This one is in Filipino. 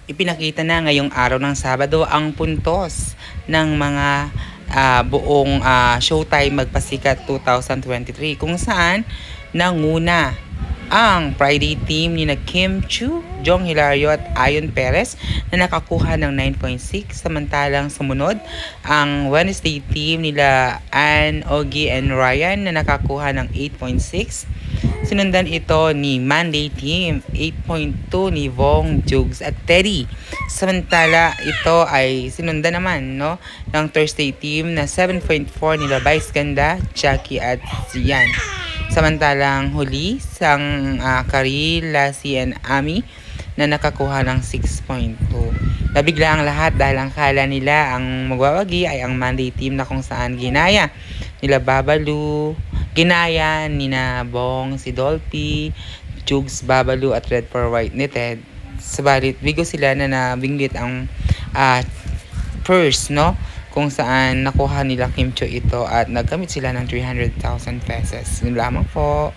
Ipinakita na ngayong araw ng Sabado ang puntos ng mga buong Showtime Magpasikat 2023 kung saan nanguna ang Friday team ni na Kim Chu, Jong Hilario at Ayon Perez na nakakuha ng 9.6, samantalang sumunod ang Wednesday team nila Ann, Ogie and Ryan na nakakuha ng 8.6. Sinundan ito ni Monday team, 8.2 ni Vong, Jugs at Teddy. Samantala ito ay sinundan naman ng Thursday team na 7.4 nila Vice Ganda, Jackie at Zian. Samantalang huli sang Karil, Lassie and Ami na nakakuha ng 6.2. Nabigla ang lahat dahil ang kala nila ang magwawagi ay ang Monday team na kung saan ginaya nila Ginaya ni na Bong, si Dolphy, Jugs, Babalu at Red for White ni Ted. Sabalit, bigo sila na nabinggit ang purse, kung saan nakuha nila Kim Cho ito at nagkamit sila ng 300,000 pesos. Yun lamang po.